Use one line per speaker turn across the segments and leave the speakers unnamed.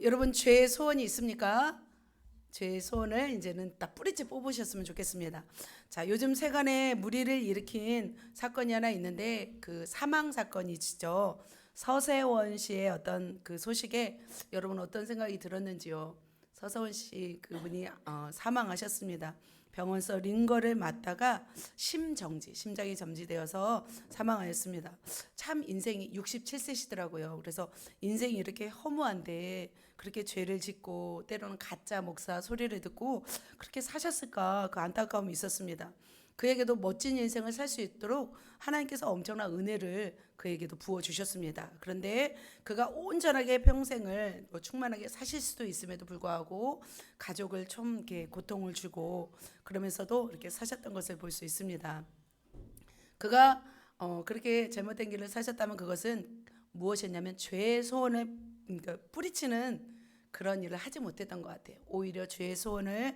여러분 죄의 소원이 있습니까? 죄의 소원을 이제는 딱 뿌리째 뽑으셨으면 좋겠습니다. 자, 요즘 세간에 물의를 일으킨 사건이 하나 있는데 그 사망 사건이시죠. 서세원 씨의 어떤 그 소식에 여러분 어떤 생각이 들었는지요? 서세원 씨 그분이 사망하셨습니다. 병원서 링거를 맞다가 심장이 정지되어서 사망하였습니다. 참 인생이 67세시더라고요. 그래서 인생이 이렇게 허무한데 그렇게 죄를 짓고 때로는 가짜 목사 소리를 듣고 그렇게 사셨을까 그 안타까움이 있었습니다. 그에게도 멋진 인생을 살 수 있도록 하나님께서 엄청난 은혜를 그에게도 부어 주셨습니다. 그런데 그가 온전하게 평생을 충만하게 사실 수도 있음에도 불구하고 가족을 좀 이렇게 고통을 주고 그러면서도 이렇게 사셨던 것을 볼 수 있습니다. 그가 그렇게 잘못된 길을 사셨다면 그것은 무엇이었냐면 죄의 소원을 그러니까 뿌리치는 그런 일을 하지 못했던 것 같아요. 오히려 죄의 소원을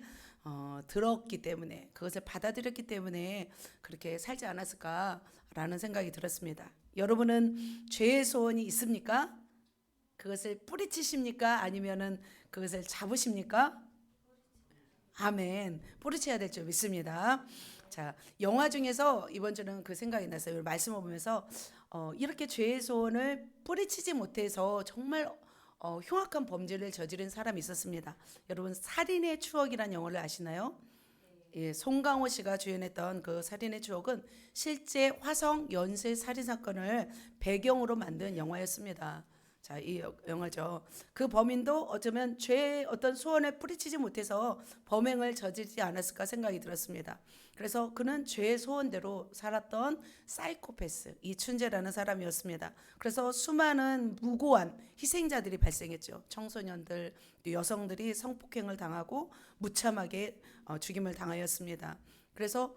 들었기 때문에 그것을 받아들였기 때문에 그렇게 살지 않았을까라는 생각이 들었습니다. 여러분은 죄의 소원이 있습니까? 그것을 뿌리치십니까? 아니면은 그것을 잡으십니까? 아멘. 뿌리쳐야 될 줄 믿습니다. 자, 영화 중에서 이번 주는 그 생각이 났어요. 말씀을 보면서 이렇게 죄의 소원을 뿌리치지 못해서 정말 흉악한 범죄를 저지른 사람이 있었습니다. 여러분 살인의 추억이라는 영화를 아시나요? 예, 송강호 씨가 주연했던 그 살인의 추억은 실제 화성 연쇄 살인 사건을 배경으로 만든 영화였습니다. 자, 이 영화죠. 그 범인도 어쩌면 죄의 어떤 소원을 뿌리치지 못해서 범행을 저지르지 않았을까 생각이 들었습니다. 그래서 그는 죄의 소원대로 살았던 사이코패스 이춘재라는 사람이었습니다. 그래서 수많은 무고한 희생자들이 발생했죠. 청소년들, 여성들이 성폭행을 당하고 무참하게 죽임을 당하였습니다. 그래서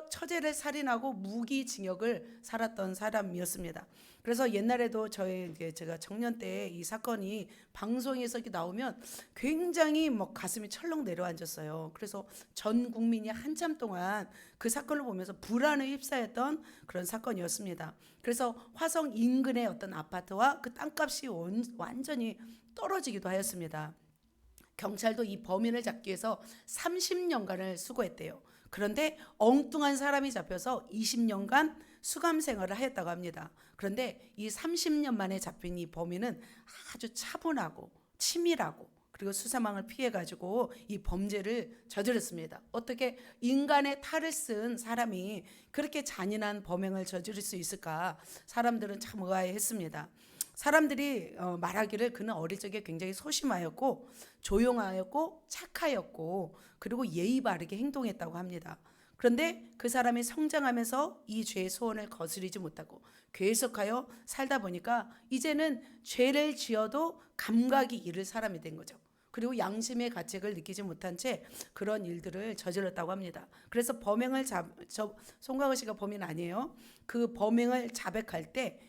처제를 살인하고 무기징역을 살았던 사람이었습니다. 그래서 옛날에도 제가 청년 때 이 사건이 방송에서 이렇게 나오면 굉장히 막 가슴이 철렁 내려앉았어요. 그래서 전 국민이 한참 동안 그 사건을 보면서 불안에 휩싸였던 그런 사건이었습니다. 그래서 화성 인근의 어떤 아파트와 그 땅값이 완전히 떨어지기도 하였습니다. 경찰도 이 범인을 잡기 위해서 30년간을 수고했대요. 그런데 엉뚱한 사람이 잡혀서 20년간 수감 생활을 하였다고 합니다. 그런데 이 30년 만에 잡힌 이 범인은 아주 차분하고 치밀하고 그리고 수사망을 피해가지고 이 범죄를 저질렀습니다. 어떻게 인간의 탈을 쓴 사람이 그렇게 잔인한 범행을 저지를 수 있을까? 사람들은 참 의아해했습니다. 사람들이 말하기를 그는 어릴 적에 굉장히 소심하였고 조용하였고 착하였고 그리고 예의 바르게 행동했다고 합니다. 그런데 그 사람이 성장하면서 이 죄의 소원을 거스르지 못하고 계속하여 살다 보니까 이제는 죄를 지어도 감각이 잃을 사람이 된 거죠. 그리고 양심의 가책을 느끼지 못한 채 그런 일들을 저질렀다고 합니다. 그래서 송강호 씨가 범인 아니에요. 그 범행을 자백할 때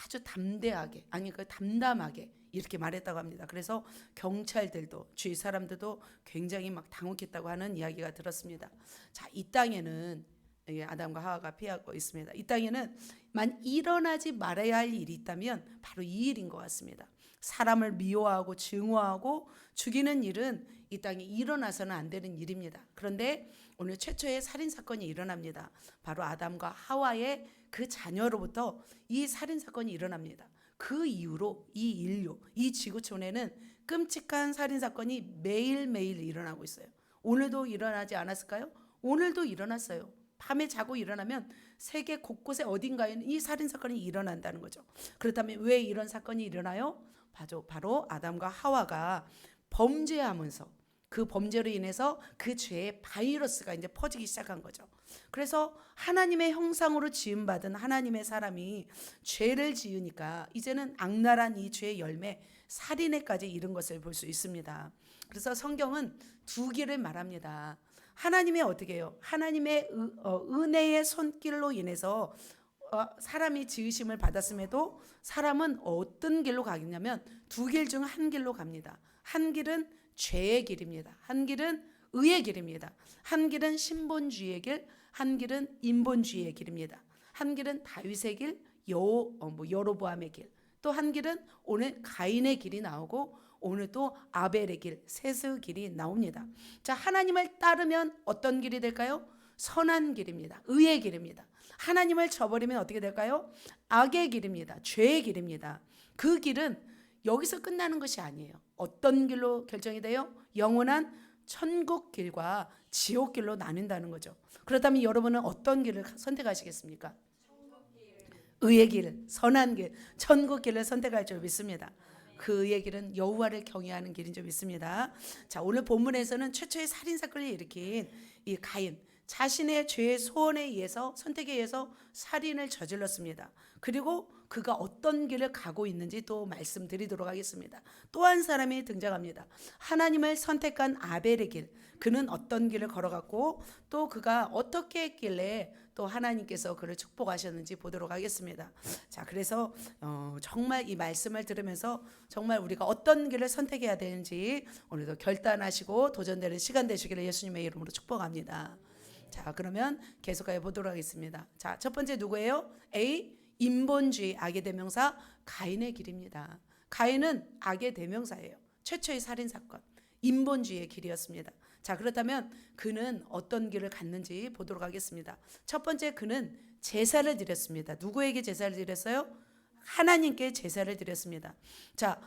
아주 담대하게 담담하게 이렇게 말했다고 합니다. 그래서 경찰들도 주위 사람들도 굉장히 막 당혹했다고 하는 이야기가 들었습니다. 자, 이 땅에는 아담과 하와가 피하고 있습니다. 이 땅에는 만 일어나지 말아야 할 일이 있다면 바로 이 일인 것 같습니다. 사람을 미워하고 증오하고 죽이는 일은 이 땅에 일어나서는 안 되는 일입니다. 그런데 오늘 최초의 살인 사건이 일어납니다. 바로 아담과 하와의 그 자녀로부터 이 살인 사건이 일어납니다. 그 이후로 이 인류, 이 지구촌에는 끔찍한 살인 사건이 매일매일 일어나고 있어요. 오늘도 일어나지 않았을까요? 오늘도 일어났어요. 밤에 자고 일어나면 세계 곳곳에 어딘가에는 이 살인 사건이 일어난다는 거죠. 그렇다면 왜 이런 사건이 일어나요? 바로 아담과 하와가 범죄하면서 그 범죄로 인해서 그 죄의 바이러스가 이제 퍼지기 시작한 거죠. 그래서 하나님의 형상으로 지음받은 하나님의 사람이 죄를 지으니까 이제는 악랄한 이 죄의 열매 살인에까지 이른 것을 볼 수 있습니다. 그래서 성경은 두 길을 말합니다. 하나님의 어떻게 해요? 하나님의 은혜의 손길로 인해서 사람이 지으심을 받았음에도 사람은 어떤 길로 가겠냐면 두 길 중 한 길로 갑니다. 한 길은 죄의 길입니다. 한 길은 의의 길입니다. 한 길은 신본주의의 길, 한 길은 인본주의의 길입니다. 한 길은 다윗의 길, 여로보암의 길. 또 한 길은 오늘 가인의 길이 나오고 오늘 또 아벨의 길, 셋의 길이 나옵니다. 자, 하나님을 따르면 어떤 길이 될까요? 선한 길입니다. 의의 길입니다. 하나님을 저버리면 어떻게 될까요? 악의 길입니다. 죄의 길입니다. 그 길은 여기서 끝나는 것이 아니에요. 어떤 길로 결정이 돼요? 영원한 천국 길과 지옥 길로 나뉜다는 거죠. 그렇다면 여러분은 어떤 길을 선택하시겠습니까? 의의 길, 선한 길, 천국 길을 선택할 줄 믿습니다. 그 의의 길은 여호와를 경외하는 길인 줄 믿습니다. 자, 오늘 본문에서는 최초의 살인 사건을 일으킨 이 가인, 자신의 죄의 소원에 의해서, 선택에 의해서 살인을 저질렀습니다. 그리고 그가 어떤 길을 가고 있는지 또 말씀드리도록 하겠습니다. 또 한 사람이 등장합니다. 하나님을 선택한 아벨의 길. 그는 어떤 길을 걸어갔고 또 그가 어떻게 했길래 또 하나님께서 그를 축복하셨는지 보도록 하겠습니다. 자, 그래서 정말 이 말씀을 들으면서 정말 우리가 어떤 길을 선택해야 되는지 오늘도 결단하시고 도전되는 시간 되시기를 예수님의 이름으로 축복합니다. 자, 그러면 계속하여 보도록 하겠습니다. 자, 첫 번째 누구예요? A. 인본주의 악의 대명사 가인의 길입니다. 가인은 악의 대명사예요. 최초의 살인사건 인본주의의 길이었습니다. 자, 그렇다면 그는 어떤 길을 갔는지 보도록 하겠습니다. 첫 번째, 그는 제사를 드렸습니다. 누구에게 제사를 드렸어요? 하나님께 제사를 드렸습니다. 자,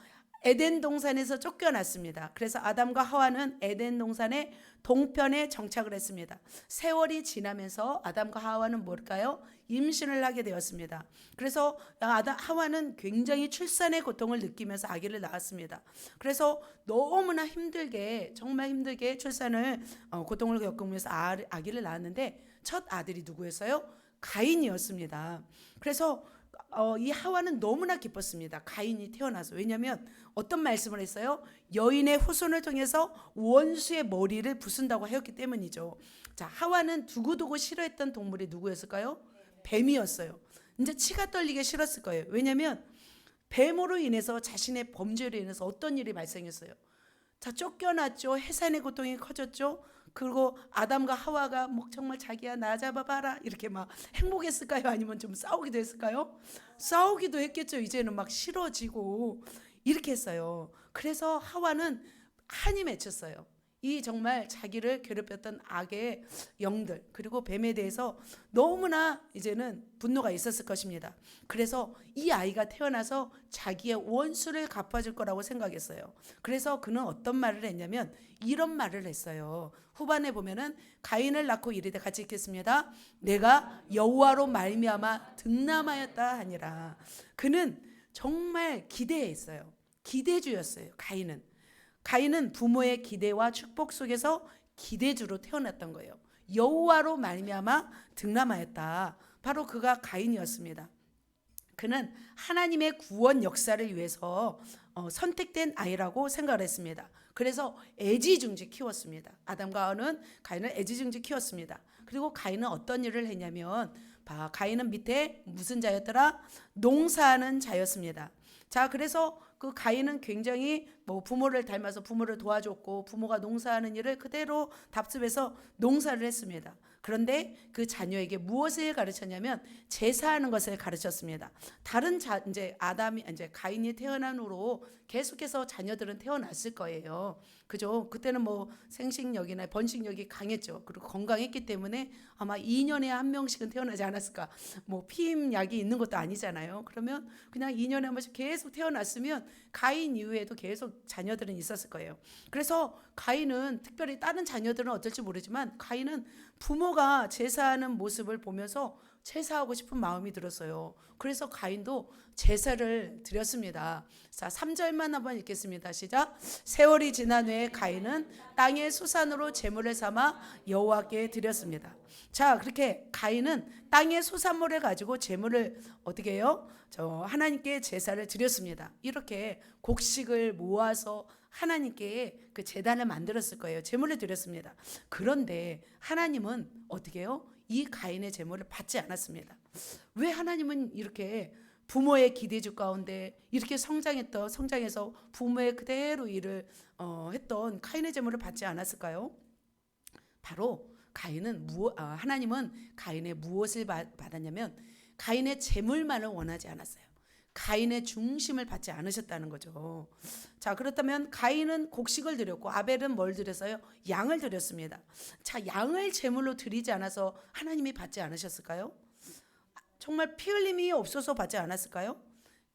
에덴 동산에서 쫓겨났습니다. 그래서 아담과 하와는 에덴 동산의 동편에 정착을 했습니다. 세월이 지나면서 아담과 하와는 뭘까요? 임신을 하게 되었습니다. 그래서 하와는 굉장히 출산의 고통을 느끼면서 아기를 낳았습니다. 그래서 너무나 힘들게, 정말 힘들게 출산을 고통을 겪으면서 아기를 낳았는데 첫 아들이 누구였어요? 가인이었습니다. 그래서 이 하와는 너무나 기뻤습니다. 가인이 태어나서. 왜냐하면 어떤 말씀을 했어요? 여인의 후손을 통해서 원수의 머리를 부순다고 하였기 때문이죠. 자, 하와는 두고두고 싫어했던 동물이 누구였을까요? 뱀이었어요. 이제 치가 떨리게 싫었을 거예요. 왜냐하면 뱀으로 인해서 자신의 범죄로 인해서 어떤 일이 발생했어요. 자, 쫓겨났죠. 해산의 고통이 커졌죠. 그리고 아담과 하와가 뭐 정말 자기야 나 잡아봐라 이렇게 막 행복했을까요? 아니면 좀 싸우기도 했을까요? 싸우기도 했겠죠. 이제는 막 싫어지고 이렇게 했어요. 그래서 하와는 한이 맺혔어요. 이 정말 자기를 괴롭혔던 악의 영들 그리고 뱀에 대해서 너무나 이제는 분노가 있었을 것입니다. 그래서 이 아이가 태어나서 자기의 원수를 갚아줄 거라고 생각했어요. 그래서 그는 어떤 말을 했냐면 이런 말을 했어요. 후반에 보면은 가인을 낳고 이르되 같이 읽겠습니다. 내가 여호와로 말미암아 득남하였다 하니라. 그는 정말 기대했어요. 기대주였어요. 가인은 부모의 기대와 축복 속에서 기대주로 태어났던 거예요. 여호와로 말미암아 득남하였다. 바로 그가 가인이었습니다. 그는 하나님의 구원 역사를 위해서 선택된 아이라고 생각을 했습니다. 그래서 애지중지 키웠습니다. 아담과 하와는 가인을 애지중지 키웠습니다. 그리고 가인은 어떤 일을 했냐면 가인은 밑에 무슨 자였더라? 농사하는 자였습니다. 자, 그래서 그 가인은 굉장히 부모를 닮아서 부모를 도와줬고 부모가 농사하는 일을 그대로 답습해서 농사를 했습니다. 그런데 그 자녀에게 무엇을 가르쳤냐면 제사하는 것을 가르쳤습니다. 이제 가인이 태어난 후로 계속해서 자녀들은 태어났을 거예요. 그죠? 그때는 생식력이나 번식력이 강했죠. 그리고 건강했기 때문에 아마 2년에 한 명씩은 태어나지 않았을까. 피임약이 있는 것도 아니잖아요. 그러면 그냥 2년에 한 번씩 계속 태어났으면 가인 이후에도 계속 자녀들은 있었을 거예요. 그래서 가인은 특별히 다른 자녀들은 어떨지 모르지만 가인은 부모가 제사하는 모습을 보면서 제사하고 싶은 마음이 들었어요. 그래서 가인도 제사를 드렸습니다. 자, 3절만 한번 읽겠습니다. 시작. 세월이 지난 후에 가인은 땅의 수산으로 제물을 삼아 여호와께 드렸습니다. 자, 그렇게 가인은 땅의 수산물을 가지고 제물을 어떻게 해요? 하나님께 제사를 드렸습니다. 이렇게 곡식을 모아서 하나님께 그 제단을 만들었을 거예요. 제물을 드렸습니다. 그런데 하나님은 어떻게 해요? 이 가인의 제물을 받지 않았습니다. 왜 하나님은 이렇게 부모의 기대주 가운데 이렇게 성장해서 부모의 그대로 일을 했던 가인의 제물을 받지 않았을까요? 바로 하나님은 가인의 무엇을 받았냐면 가인의 제물만을 원하지 않았어요. 가인의 중심을 받지 않으셨다는 거죠. 자, 그렇다면 가인은 곡식을 드렸고 아벨은 뭘 드렸어요? 양을 드렸습니다. 자, 양을 제물로 드리지 않아서 하나님이 받지 않으셨을까요? 정말 피 흘림이 없어서 받지 않았을까요?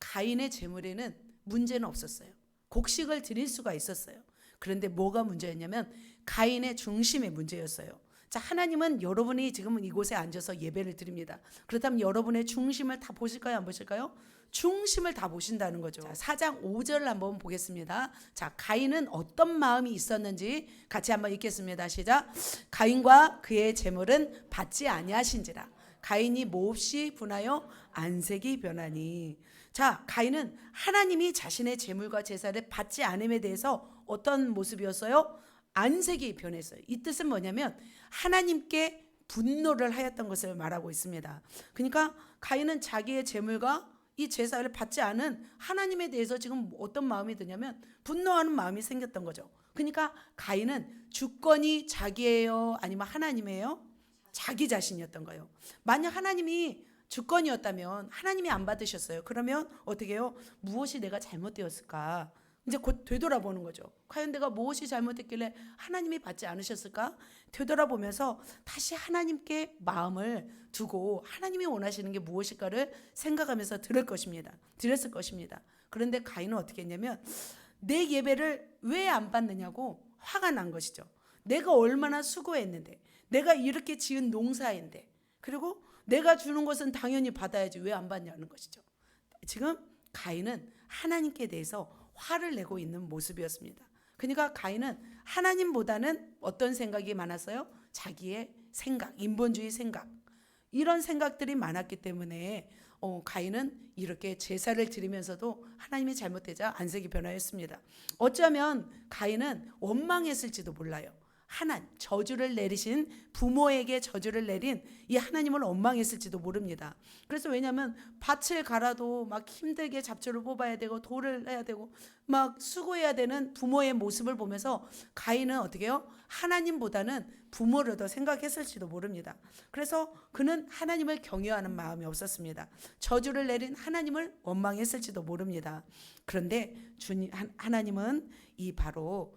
가인의 제물에는 문제는 없었어요. 곡식을 드릴 수가 있었어요. 그런데 뭐가 문제였냐면 가인의 중심의 문제였어요. 자, 하나님은 여러분이 지금 이곳에 앉아서 예배를 드립니다. 그렇다면 여러분의 중심을 다 보실까요? 안 보실까요? 중심을 다 보신다는 거죠. 자, 4장 5절을 한번 보겠습니다. 자, 가인은 어떤 마음이 있었는지 같이 한번 읽겠습니다. 시작. 가인과 그의 제물은 받지 아니하신지라. 가인이 몹시 분하여 안색이 변하니. 자, 가인은 하나님이 자신의 제물과 제사를 받지 않음에 대해서 어떤 모습이었어요? 안색이 변했어요. 이 뜻은 뭐냐면 하나님께 분노를 하였던 것을 말하고 있습니다. 그러니까 가인은 자기의 제물과 이 제사를 받지 않은 하나님에 대해서 지금 어떤 마음이 드냐면 분노하는 마음이 생겼던 거죠. 그러니까 가인은 주권이 자기예요? 아니면 하나님이에요? 자기 자신이었던 거예요. 만약 하나님이 주권이었다면 하나님이 안 받으셨어요. 그러면 어떻게 해요? 무엇이 내가 잘못되었을까? 이제 곧 되돌아보는 거죠. 과연 내가 무엇이 잘못했길래 하나님이 받지 않으셨을까? 되돌아보면서 다시 하나님께 마음을 두고 하나님이 원하시는 게 무엇일까를 생각하면서 드렸을 것입니다. 그런데 가인은 어떻게 했냐면 내 예배를 왜 안 받느냐고 화가 난 것이죠. 내가 얼마나 수고했는데, 내가 이렇게 지은 농사인데, 그리고 내가 주는 것은 당연히 받아야지 왜 안 받냐는 것이죠. 지금 가인은 하나님께 대해서 화를 내고 있는 모습이었습니다. 그러니까 가인은 하나님보다는 어떤 생각이 많았어요? 자기의 생각, 인본주의 생각, 이런 생각들이 많았기 때문에 가인은 이렇게 제사를 드리면서도 하나님이 잘못되자 안색이 변하였습니다. 어쩌면 가인은 원망했을지도 몰라요. 저주를 내리신 부모에게 저주를 내린 이 하나님을 원망했을지도 모릅니다. 그래서 왜냐하면 밭을 갈아도 막 힘들게 잡초를 뽑아야 되고 돌을 해야 되고 막 수고해야 되는 부모의 모습을 보면서 가인은 어떻게 해요? 하나님보다는 부모를 더 생각했을지도 모릅니다. 그래서 그는 하나님을 경외하는 마음이 없었습니다. 저주를 내린 하나님을 원망했을지도 모릅니다. 그런데 하나님은 바로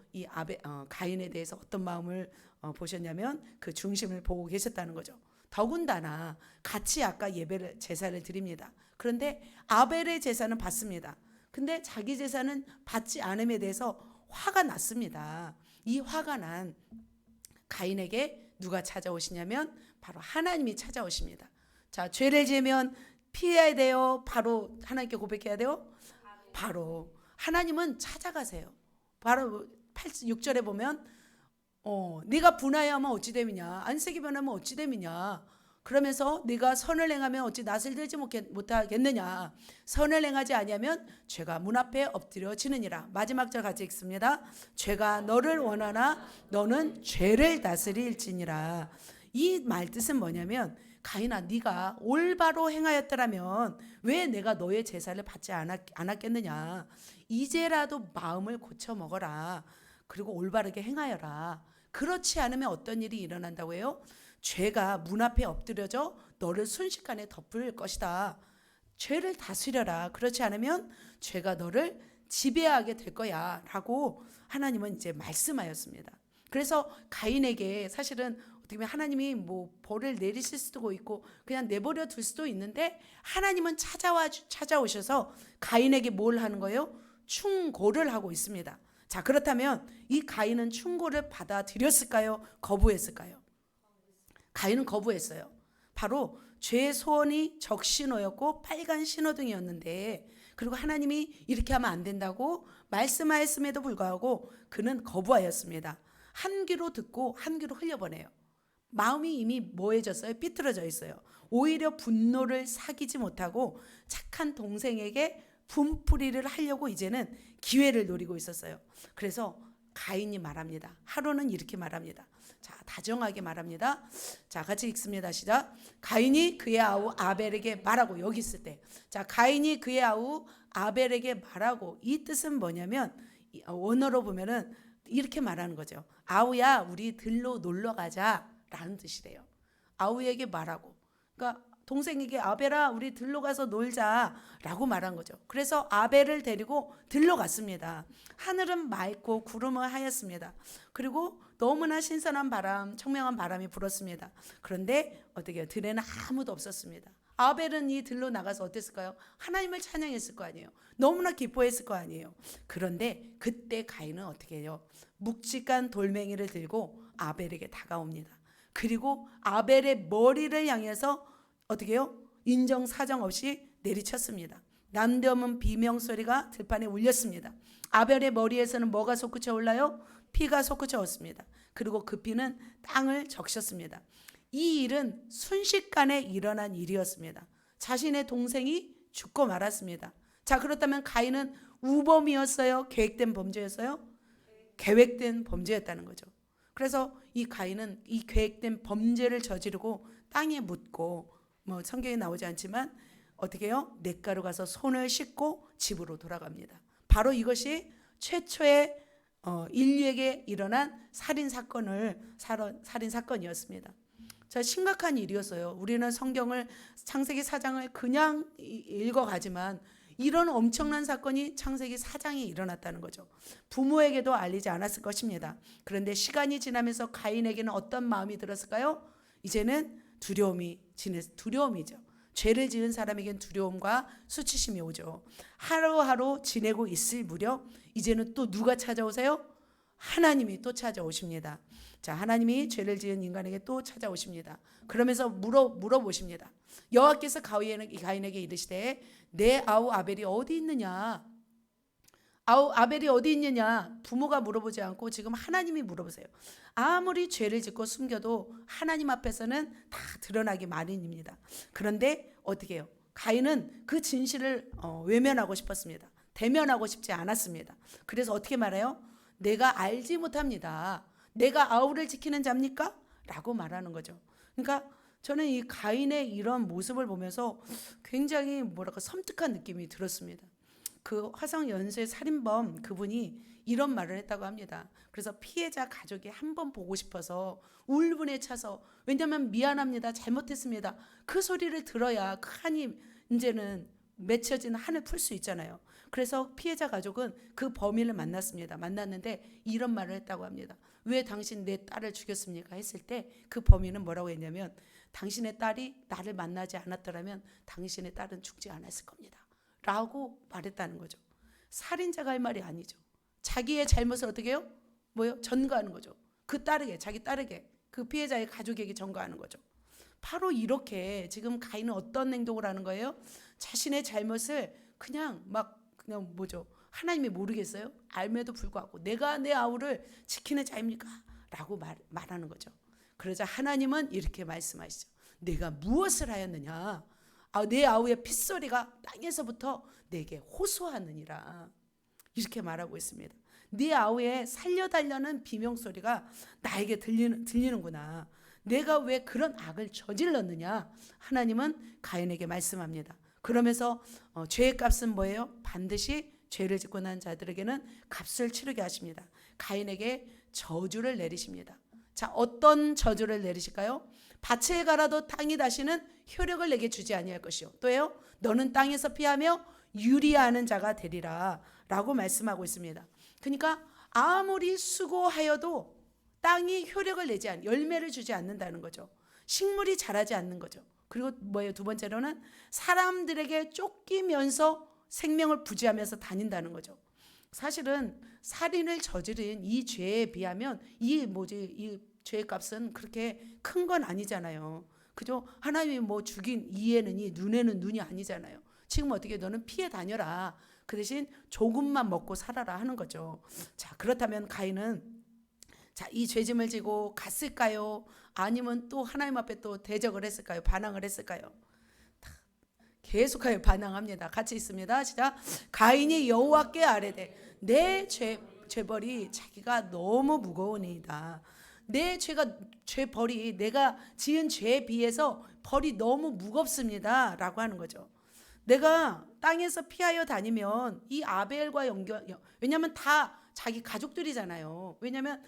가인에 대해서 어떤 마음을 보셨냐면 그 중심을 보고 계셨다는 거죠. 더군다나 같이 아까 제사를 드립니다. 그런데 아벨의 제사는 받습니다. 근데 자기 제사는 받지 않음에 대해서 화가 났습니다. 이 화가 난 가인에게 누가 찾아오시냐면 바로 하나님이 찾아오십니다. 자, 죄를 지으면 피해야 돼요? 바로 하나님께 고백해야 돼요? 바로 하나님은 찾아가세요. 바로 6절에 보면 네가 분하여하면 어찌 됨이냐, 안색이 변하면 어찌 됨이냐, 그러면서 네가 선을 행하면 어찌 낯을 들지 못하겠느냐, 선을 행하지 아니하면 죄가 문 앞에 엎드려지느니라. 마지막 절 같이 읽습니다. 죄가 너를 원하나 너는 죄를 다스릴지니라. 이 말 뜻은 뭐냐면 가인아, 네가 올바로 행하였더라면 왜 내가 너의 제사를 받지 않았겠느냐. 이제라도 마음을 고쳐 먹어라. 그리고 올바르게 행하여라. 그렇지 않으면 어떤 일이 일어난다고 해요? 죄가 문 앞에 엎드려져 너를 순식간에 덮을 것이다. 죄를 다스려라. 그렇지 않으면 죄가 너를 지배하게 될 거야 라고 하나님은 이제 말씀하였습니다. 그래서 가인에게 사실은 어떻게 보면 하나님이 벌을 내리실 수도 있고 그냥 내버려 둘 수도 있는데 하나님은 찾아오셔서 가인에게 뭘 하는 거예요? 충고를 하고 있습니다. 자, 그렇다면 이 가인은 충고를 받아들였을까요? 거부했을까요? 가인은 거부했어요. 바로 죄의 소원이 적신호였고 빨간 신호등이었는데, 그리고 하나님이 이렇게 하면 안 된다고 말씀하였음에도 불구하고 그는 거부하였습니다. 한 귀로 듣고 한 귀로 흘려보내요. 마음이 이미 뭐해졌어요? 삐뚤어져 있어요. 오히려 분노를 사귀지 못하고 착한 동생에게 분풀이를 하려고 이제는 기회를 노리고 있었어요. 그래서 가인이 말합니다. 하루는 이렇게 말합니다. 자, 다정하게 말합니다. 자, 같이 읽습니다. 시작. 가인이 그의 아우 아벨에게 말하고, 여기 있을 때, 자, 가인이 그의 아우 아벨에게 말하고, 이 뜻은 뭐냐면 원어로 보면은 이렇게 말하는 거죠. 아우야, 우리 들로 놀러 가자 라는 뜻이래요. 아우에게 말하고, 그러니까 동생에게 아벨아 우리 들로 가서 놀자라고 말한 거죠. 그래서 아벨을 데리고 들로 갔습니다. 하늘은 맑고 구름은 하였습니다. 그리고 너무나 신선한 바람, 청명한 바람이 불었습니다. 그런데 어떻게 들에는 아무도 없었습니다. 아벨은 이 들로 나가서 어땠을까요? 하나님을 찬양했을 거 아니에요. 너무나 기뻐했을 거 아니에요. 그런데 그때 가인은 어떻게 해요? 묵직한 돌멩이를 들고 아벨에게 다가옵니다. 그리고 아벨의 머리를 향해서 어떻게 해요? 인정사정 없이 내리쳤습니다. 남대없는 비명소리가 들판에 울렸습니다. 아벨의 머리에서는 뭐가 솟구쳐 올라요? 피가 솟구쳐 왔습니다. 그리고 그 피는 땅을 적셨습니다. 이 일은 순식간에 일어난 일이었습니다. 자신의 동생이 죽고 말았습니다. 자, 그렇다면 가인은 우범이었어요? 계획된 범죄였어요? 계획된 범죄였다는 거죠. 그래서 이 가인은 이 계획된 범죄를 저지르고 땅에 묻고 뭐 성경에 나오지 않지만 어떻게 해요? 냇가로 가서 손을 씻고 집으로 돌아갑니다. 바로 이것이 최초의 인류에게 일어난 살인 사건이었습니다. 자, 심각한 일이었어요. 우리는 성경을 창세기 4장을 그냥 읽어가지만 이런 엄청난 사건이 창세기 4장에 일어났다는 거죠. 부모에게도 알리지 않았을 것입니다. 그런데 시간이 지나면서 가인에게는 어떤 마음이 들었을까요? 이제는 두려움이죠. 죄를 지은 사람에겐 두려움과 수치심이 오죠. 하루하루 지내고 있을 무렵 이제는 또 누가 찾아오세요? 하나님이 또 찾아오십니다. 자, 하나님이 죄를 지은 인간에게 또 찾아오십니다. 그러면서 물어보십니다. 여호와께서 가인에게 이르시되 내 아우 아벨이 어디 있느냐? 아벨이 어디 있느냐? 부모가 물어보지 않고 지금 하나님이 물어보세요. 아무리 죄를 짓고 숨겨도 하나님 앞에서는 다 드러나기 마련입니다. 그런데 어떻게 해요? 가인은 그 진실을 외면하고 싶었습니다. 대면하고 싶지 않았습니다. 그래서 어떻게 말해요? 내가 알지 못합니다. 내가 아우를 지키는 자입니까? 라고 말하는 거죠. 그러니까 저는 이 가인의 이런 모습을 보면서 굉장히 섬뜩한 느낌이 들었습니다. 그 화성 연쇄 살인범 그분이 이런 말을 했다고 합니다. 그래서 피해자 가족이 한번 보고 싶어서 울분에 차서, 왜냐하면 미안합니다, 잘못했습니다, 그 소리를 들어야 그 한이 이제는 맺혀진 한을 풀 수 있잖아요. 그래서 피해자 가족은 그 범인을 만났는데 이런 말을 했다고 합니다. 왜 당신 내 딸을 죽였습니까? 했을 때 그 범인은 뭐라고 했냐면, 당신의 딸이 나를 만나지 않았더라면 당신의 딸은 죽지 않았을 겁니다 라고 말했다는 거죠. 살인자가 할 말이 아니죠. 자기의 잘못을 어떻게 해요? 전가하는 거죠. 자기 딸에게, 그 피해자의 가족에게 전가하는 거죠. 바로 이렇게 지금 가인은 어떤 행동을 하는 거예요? 자신의 잘못을 그냥 하나님이 모르겠어요? 알매도 불구하고 내가 내 아우를 지키는 자입니까? 라고 말하는 거죠. 그러자 하나님은 이렇게 말씀하시죠. 내가 무엇을 하였느냐? 내 아우의 핏소리가 땅에서부터 내게 호소하느니라. 이렇게 말하고 있습니다. 네 아우의 살려달라는 비명소리가 나에게 들리는구나. 내가 왜 그런 악을 저질렀느냐? 하나님은 가인에게 말씀합니다. 그러면서 죄의 값은 뭐예요? 반드시 죄를 짓고 난 자들에게는 값을 치르게 하십니다. 가인에게 저주를 내리십니다. 자, 어떤 저주를 내리실까요? 밭에 가라도 땅이 다시는 효력을 내게 주지 아니할 것이요. 또요, 너는 땅에서 피하며 유리하는 자가 되리라 라고 말씀하고 있습니다. 그러니까 아무리 수고하여도 땅이 효력을 내지 열매를 주지 않는다는 거죠. 식물이 자라지 않는 거죠. 그리고 두 번째로는 사람들에게 쫓기면서 생명을 부지하면서 다닌다는 거죠. 사실은 살인을 저지른 이 죄에 비하면 이 죄의 값은 그렇게 큰 건 아니잖아요. 그죠? 하나님이 죽인 이에는 이, 눈에는 눈이 아니잖아요. 지금 어떻게 너는 피해 다녀라. 그 대신 조금만 먹고 살아라 하는 거죠. 자, 그렇다면 가인은 이 죄짐을 지고 갔을까요? 아니면 또 하나님 앞에 또 대적을 했을까요? 반항을 했을까요? 계속하여 반항합니다. 같이 있습니다. 시작. 가인이 여호와께 아뢰되 내 죄벌이 자기가 너무 무거우니이다. 내 죄벌이 내가 지은 죄에 비해서 벌이 너무 무겁습니다 라고 하는 거죠. 내가 땅에서 피하여 다니면 이 아벨과 왜냐하면 다 자기 가족들이잖아요. 왜냐하면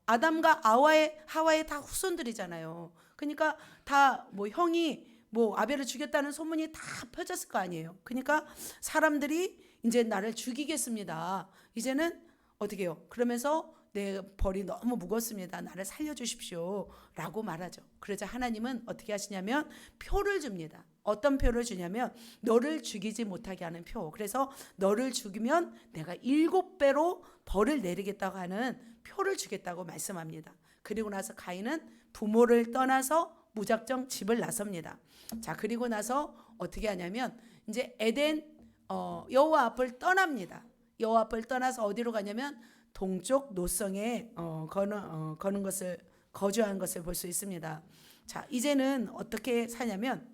아담과 하와의 다 후손들이잖아요. 그러니까 다 형이 뭐 아벨을 죽였다는 소문이 다 퍼졌을 거 아니에요. 그러니까 사람들이 이제 나를 죽이겠습니다. 이제는 어떻게 해요? 그러면서 내 벌이 너무 무겁습니다. 나를 살려주십시오 라고 말하죠. 그러자 하나님은 어떻게 하시냐면 표를 줍니다. 어떤 표를 주냐면 너를 죽이지 못하게 하는 표. 그래서 너를 죽이면 내가 7배로 벌을 내리겠다고 하는 표를 주겠다고 말씀합니다. 그리고 나서 가인은 부모를 떠나서 무작정 집을 나섭니다. 자, 그리고 나서 어떻게 하냐면 이제 에덴 여호와 앞을 떠납니다. 여호와 앞을 떠나서 어디로 가냐면 동쪽 노성에 거는 것을 거주한 것을 볼 수 있습니다. 자, 이제는 어떻게 사냐면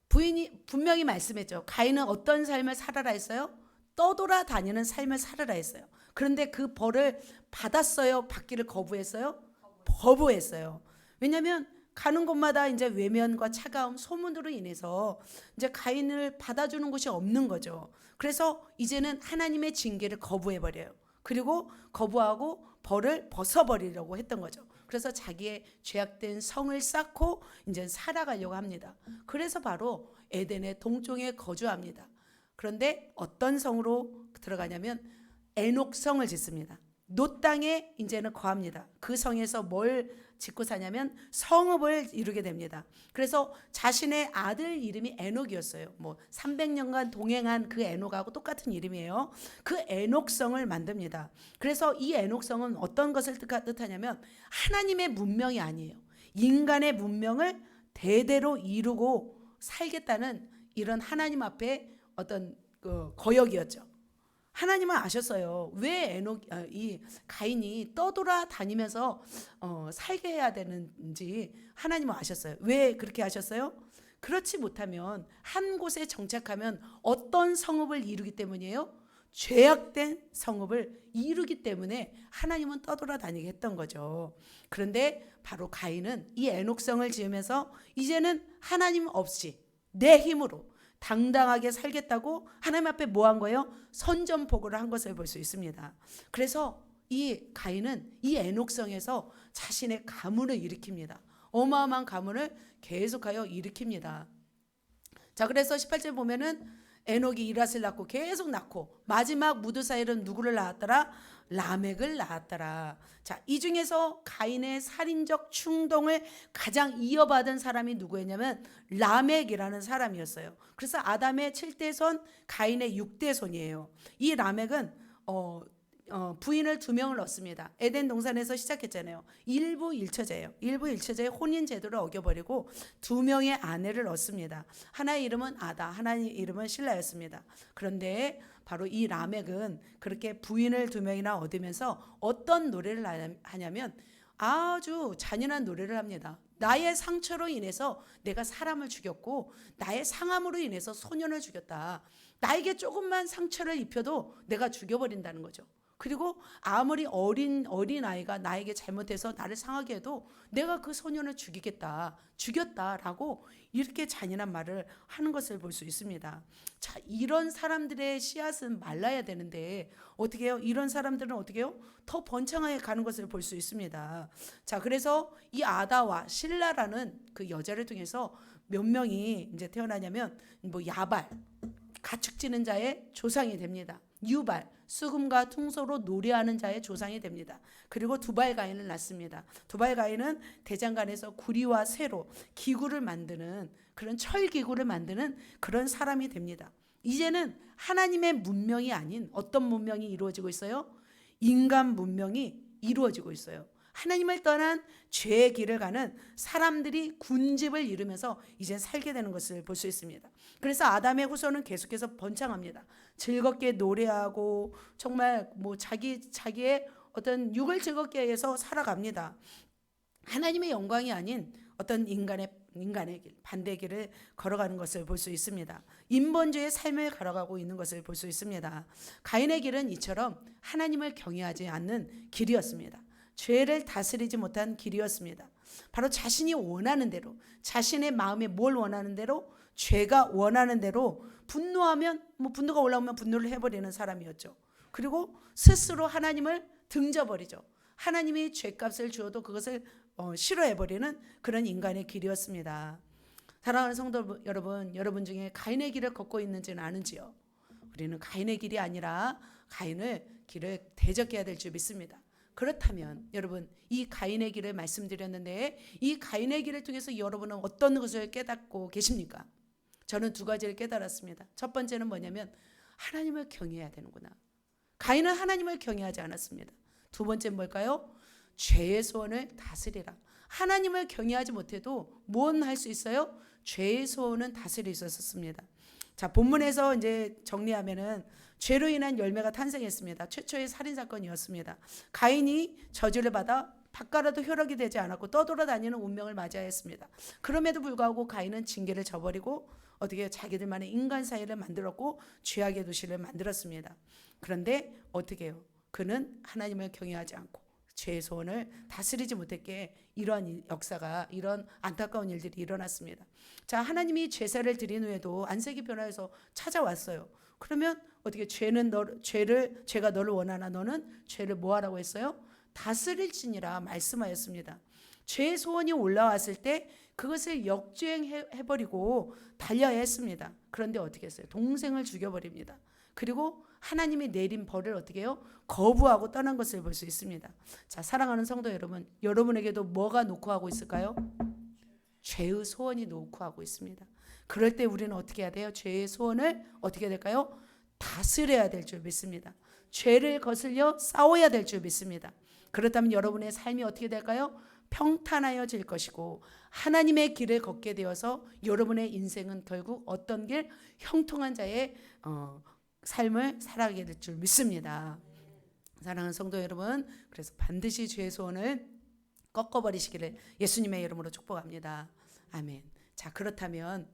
부인이 분명히 말씀했죠. 가인은 어떤 삶을 살아라 했어요? 떠돌아다니는 삶을 살아라 했어요. 그런데 그 벌을 받았어요? 받기를 거부했어요? 거부했어요. 왜냐하면 가는 곳마다 이제 외면과 차가움, 소문으로 인해서 이제 가인을 받아주는 곳이 없는 거죠. 그래서 이제는 하나님의 징계를 거부해 버려요. 그리고 거부하고 벌을 벗어버리려고 했던 거죠. 그래서 자기의 죄악된 성을 쌓고 이제 살아가려고 합니다. 그래서 바로 에덴의 동쪽에 거주합니다. 그런데 어떤 성으로 들어가냐면 에녹성을 짓습니다. 놋 땅에 이제는 거합니다. 그 성에서 뭘 짓고 사냐면 성읍을 이루게 됩니다. 그래서 자신의 아들 이름이 에녹이었어요. 뭐 300년간 동행한 그 에녹하고 똑같은 이름이에요. 그 에녹성을 만듭니다. 그래서 이 에녹성은 어떤 것을 뜻하냐면 하나님의 문명이 아니에요. 인간의 문명을 대대로 이루고 살겠다는 이런 하나님 앞에 어떤 거역이었죠. 하나님은 아셨어요. 왜 이 가인이 떠돌아다니면서 살게 해야 되는지 하나님은 아셨어요. 왜 그렇게 하셨어요? 그렇지 못하면 한 곳에 정착하면 어떤 성읍을 이루기 때문이에요? 죄악된 성읍을 이루기 때문에 하나님은 떠돌아다니게 했던 거죠. 그런데 바로 가인은 이 에녹성을 지으면서 이제는 하나님 없이 내 힘으로 당당하게 살겠다고 하나님 앞에 뭐 한 거예요? 선전포고를 한 것을 볼 수 있습니다. 그래서 이 가인은 이 에녹성에서 자신의 가문을 일으킵니다. 어마어마한 가문을 계속하여 일으킵니다. 자, 그래서 18절 보면은 에녹이 이랏을 낳고 계속 낳고 마지막 무드사엘은 누구를 낳았더라? 라멕을 낳았더라. 자, 이 중에서 가인의 살인적 충동을 가장 이어받은 사람이 누구였냐면 라멕이라는 사람이었어요. 그래서 아담의 7대손, 가인의 6대손이에요. 이 라멕은 부인을 2명을 얻습니다. 에덴 동산에서 시작했잖아요. 일부 일처제예요. 일부 일처제의 혼인 제도를 어겨버리고 2명의 아내를 얻습니다. 하나의 이름은 아다, 하나의 이름은 실라였습니다. 그런데 바로 이 라멕은 그렇게 부인을 2명이나 얻으면서 어떤 노래를 하냐면 아주 잔인한 노래를 합니다. 나의 상처로 인해서 내가 사람을 죽였고 나의 상함으로 인해서 소년을 죽였다. 나에게 조금만 상처를 입혀도 내가 죽여버린다는 거죠. 그리고 아무리 어린 아이가 나에게 잘못해서 나를 상하게 해도 내가 그 소년을 죽였다라고 이렇게 잔인한 말을 하는 것을 볼 수 있습니다. 자, 이런 사람들의 씨앗은 말라야 되는데 어떻게 해요? 이런 사람들은 어떻게 해요? 더 번창하게 가는 것을 볼 수 있습니다. 자, 그래서 이 아다와 실라라는 그 여자를 통해서 몇 명이 이제 태어나냐면 뭐 야발, 가축지는 자의 조상이 됩니다. 유발, 수금과 퉁소로 노래하는 자의 조상이 됩니다. 그리고 두발 가인을 낳습니다. 두발 가인은 대장간에서 구리와 쇠로 기구를 만드는 그런 철기구를 만드는 그런 사람이 됩니다. 이제는 하나님의 문명이 아닌 어떤 문명이 이루어지고 있어요? 인간 문명이 이루어지고 있어요. 하나님을 떠난 죄의 길을 가는 사람들이 군집을 이루면서 이제 살게 되는 것을 볼 수 있습니다. 그래서 아담의 후손은 계속해서 번창합니다. 즐겁게 노래하고 정말 뭐 자기의 어떤 육을 즐겁게 해서 살아갑니다. 하나님의 영광이 아닌 어떤 인간의 길, 반대의 길을 걸어가는 것을 볼 수 있습니다. 인본주의의 삶을 걸어가고 있는 것을 볼 수 있습니다. 가인의 길은 이처럼 하나님을 경외하지 않는 길이었습니다. 죄를 다스리지 못한 길이었습니다. 바로 자신이 원하는 대로, 자신의 마음에 뭘 원하는 대로, 죄가 원하는 대로 분노하면 분노가 올라오면 분노를 해버리는 사람이었죠. 그리고 스스로 하나님을 등져버리죠. 하나님이 죄값을 주어도 그것을 싫어해버리는 그런 인간의 길이었습니다. 사랑하는 성도 여러분, 여러분 중에 가인의 길을 걷고 있는지는 아는지요? 우리는 가인의 길이 아니라 가인을 길을 대적해야 될 줄 믿습니다. 그렇다면 여러분, 이 가인의 길을 말씀드렸는데 이 가인의 길을 통해서 여러분은 어떤 것을 깨닫고 계십니까? 저는 두 가지를 깨달았습니다. 첫 번째는 뭐냐면 하나님을 경외해야 되는구나. 가인은 하나님을 경외하지 않았습니다. 두 번째는 뭘까요? 죄의 소원을 다스리라. 하나님을 경외하지 못해도 무엇 할 수 있어요? 죄의 소원은 다스릴 수 있었습니다. 자, 본문에서 이제 정리하면은 죄로 인한 열매가 탄생했습니다. 최초의 살인 사건이었습니다. 가인이 저주를 받아 밭가라도 효력이 되지 않았고 떠돌아다니는 운명을 맞이하였습니다. 그럼에도 불구하고 가인은 징계를 저버리고 어떻게 자기들만의 인간 사회를 만들었고 죄악의 도시를 만들었습니다. 그런데 어떻게 해요? 그는 하나님을 경외하지 않고 죄의 소원을 다스리지 못했기에 이러한 역사가, 이런 안타까운 일들이 일어났습니다. 자, 하나님이 제사를 드린 후에도 안색이 변화해서 찾아왔어요. 그러면 어떻게 죄가 너를 원하나 너는 죄를 뭐하라고 했어요? 다스릴지니라 말씀하였습니다. 죄의 소원이 올라왔을 때 그것을 역주행해버리고 달려야 했습니다. 그런데 어떻게 했어요? 동생을 죽여버립니다. 그리고 하나님이 내린 벌을 어떻게 해요? 거부하고 떠난 것을 볼 수 있습니다. 자, 사랑하는 성도 여러분, 여러분에게도 뭐가 녹화하고 있을까요? 죄의 소원이 녹화하고 있습니다. 그럴 때 우리는 어떻게 해야 돼요? 죄의 소원을 어떻게 해야 될까요? 다스려야 될 줄 믿습니다. 죄를 거슬려 싸워야 될 줄 믿습니다. 그렇다면 여러분의 삶이 어떻게 될까요? 평탄하여질 것이고 하나님의 길을 걷게 되어서 여러분의 인생은 결국 어떤 길? 형통한 자의 삶을 살아가게 될 줄 믿습니다. 사랑하는 성도 여러분, 그래서 반드시 죄의 소원을 꺾어버리시기를 예수님의 이름으로 축복합니다. 아멘. 자, 그렇다면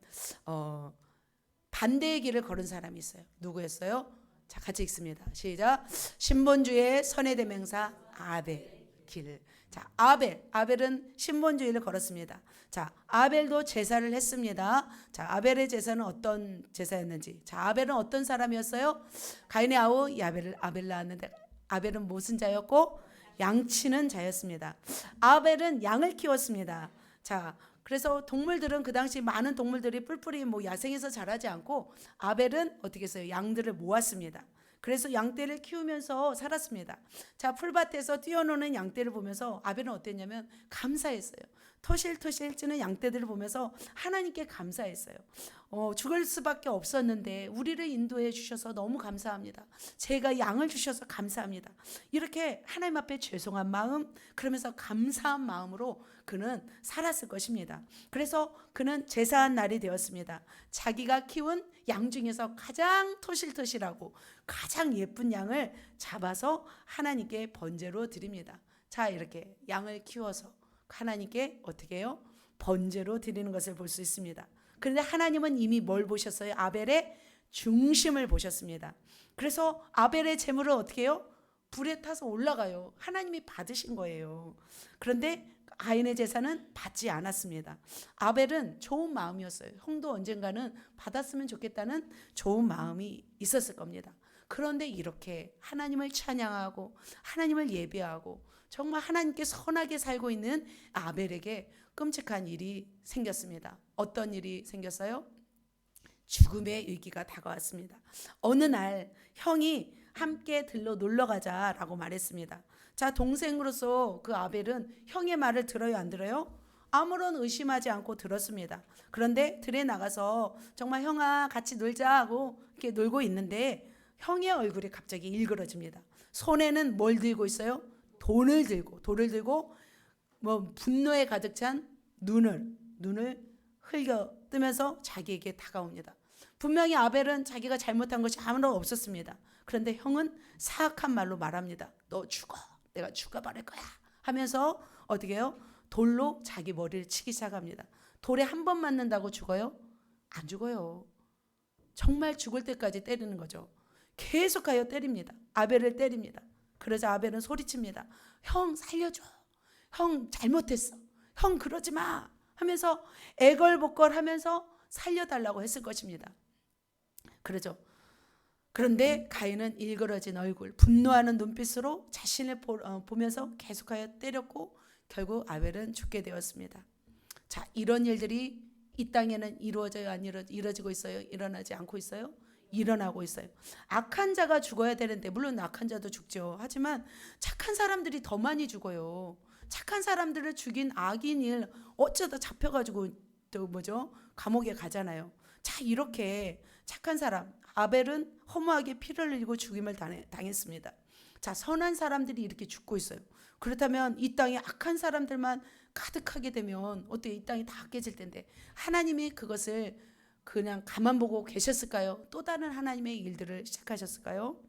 반대의 길을 걸은 사람이 있어요. 누구였어요? 자, 같이 읽습니다. 시작. 신본주의의 선의 대명사 아벨 길. 자, 아벨은 신본주의를 걸었습니다. 자, 아벨도 제사를 했습니다. 자, 아벨의 제사는 어떤 제사였는지. 자, 아벨은 어떤 사람이었어요? 가인의 아우 아벨을 낳았는데 아벨은 무슨 자였고? 양치는 자였습니다. 아벨은 양을 키웠습니다. 자, 그래서 동물들은 그 당시 많은 동물들이 뿔뿔이 야생에서 자라지 않고 아벨은 어떻게 했어요? 양들을 모았습니다. 그래서 양떼를 키우면서 살았습니다. 자, 풀밭에서 뛰어노는 양떼를 보면서 아벨은 어땠냐면 감사했어요. 토실토실 찌는 양떼들을 보면서 하나님께 감사했어요. 죽을 수밖에 없었는데 우리를 인도해 주셔서 너무 감사합니다. 제가 양을 주셔서 감사합니다. 이렇게 하나님 앞에 죄송한 마음, 그러면서 감사한 마음으로 그는 살았을 것입니다. 그래서 그는 제사한 날이 되었습니다. 자기가 키운 양 중에서 가장 토실토실하고 가장 예쁜 양을 잡아서 하나님께 번제로 드립니다. 자, 이렇게 양을 키워서 하나님께 어떻게 해요? 번제로 드리는 것을 볼 수 있습니다. 그런데 하나님은 이미 뭘 보셨어요? 아벨의 중심을 보셨습니다. 그래서 아벨의 제물을 어떻게 해요? 불에 타서 올라가요. 하나님이 받으신 거예요. 그런데 가인의 제사는 받지 않았습니다. 아벨은 좋은 마음이었어요. 형도 언젠가는 받았으면 좋겠다는 좋은 마음이 있었을 겁니다. 그런데 이렇게 하나님을 찬양하고 하나님을 예배하고 정말 하나님께 선하게 살고 있는 아벨에게 끔찍한 일이 생겼습니다. 어떤 일이 생겼어요? 죽음의 위기가 다가왔습니다. 어느 날 형이 함께 들러 놀러 가자라고 말했습니다. 자, 동생으로서 그 아벨은 형의 말을 들어요, 안 들어요? 아무런 의심하지 않고 들었습니다. 그런데 들에 나가서 정말 형아 같이 놀자 하고 이렇게 놀고 있는데 형의 얼굴이 갑자기 일그러집니다. 손에는 뭘 들고 있어요? 돌을 들고 분노에 가득 찬 눈을 흘겨 뜨면서 자기에게 다가옵니다. 분명히 아벨은 자기가 잘못한 것이 아무런 없었습니다. 그런데 형은 사악한 말로 말합니다. 너 죽어. 내가 죽어버릴 거야. 하면서 어떻게 해요? 돌로 자기 머리를 치기 시작합니다. 돌에 한 번 맞는다고 죽어요? 안 죽어요. 정말 죽을 때까지 때리는 거죠. 계속하여 때립니다. 아벨을 때립니다. 그러자 아벨은 소리칩니다. 형 살려줘. 형 잘못했어. 형 그러지 마. 하면서 애걸복걸하면서 살려달라고 했을 것입니다. 그러죠. 그런데 가인은 일그러진 얼굴, 분노하는 눈빛으로 자신을 보면서 계속하여 때렸고 결국 아벨은 죽게 되었습니다. 자, 이런 일들이 이 땅에는 이루어져요? 안 이루어지고 있어요? 일어나지 않고 있어요? 일어나고 있어요. 악한 자가 죽어야 되는데, 물론 악한 자도 죽죠. 하지만 착한 사람들이 더 많이 죽어요. 착한 사람들을 죽인 악인을 어쩌다 잡혀가지고 또 뭐죠? 감옥에 가잖아요. 자, 이렇게 착한 사람 아벨은 허무하게 피를 흘리고 죽임을 당했습니다. 자, 선한 사람들이 이렇게 죽고 있어요. 그렇다면 이 땅에 악한 사람들만 가득하게 되면 어떻게 이 땅이 다 깨질 텐데, 하나님이 그것을 그냥 가만 보고 계셨을까요? 또 다른 하나님의 일들을 시작하셨을까요?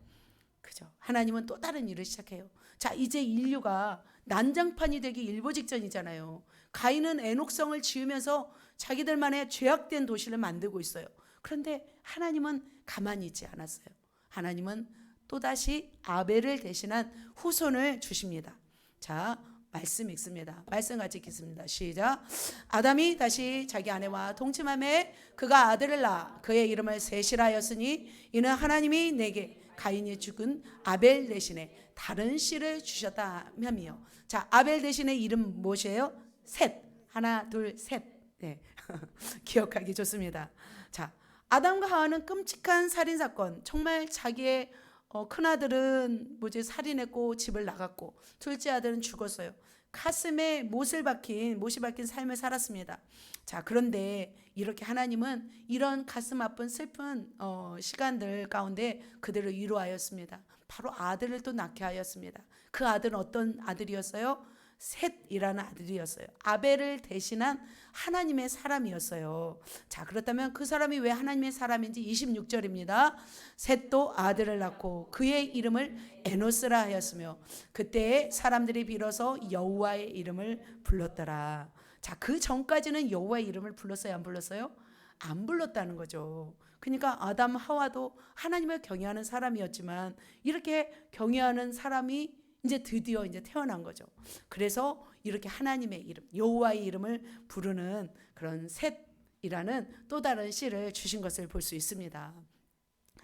그죠? 하나님은 또 다른 일을 시작해요. 자, 이제 인류가 난장판이 되기 일보 직전이잖아요. 가인은 에녹성을 지으면서 자기들만의 죄악된 도시를 만들고 있어요. 그런데 하나님은 가만히 있지 않았어요. 하나님은 또다시 아벨을 대신한 후손을 주십니다. 자, 말씀 읽습니다. 말씀 같이 읽겠습니다. 시작. 아담이 다시 자기 아내와 동침하매 그가 아들을 낳아 그의 이름을 셋이라 하였으니 이는 하나님이 내게 가인이 죽은 아벨 대신에 다른 씨를 주셨다 함이요. 자, 아벨 대신에 이름 무엇이에요? 셋. 하나, 둘, 셋. 네. 기억하기 좋습니다. 자, 아담과 하와는 끔찍한 살인 사건, 정말 자기의 큰아들은 살인했고 집을 나갔고 둘째 아들은 죽었어요. 가슴에 못이 박힌 삶을 살았습니다. 자, 그런데 이렇게 하나님은 이런 가슴 아픈 슬픈 시간들 가운데 그들을 위로하였습니다. 바로 아들을 또 낳게 하였습니다. 그 아들은 어떤 아들이었어요? 셋이라는 아들이었어요. 아벨을 대신한 하나님의 사람이었어요. 자, 그렇다면 그 사람이 왜 하나님의 사람인지 26절입니다. 셋도 아들을 낳고 그의 이름을 에노스라 하였으며 그때 사람들이 빌어서 여호와의 이름을 불렀더라. 자, 그 전까지는 여호와의 이름을 불렀어요? 안 불렀어요? 안 불렀다는 거죠. 그러니까 아담 하와도 하나님을 경외하는 사람이었지만 이렇게 경외하는 사람이 이제 드디어 태어난 거죠. 그래서 이렇게 하나님의 이름, 여호와의 이름을 부르는 그런 셋이라는 또 다른 씨를 주신 것을 볼 수 있습니다.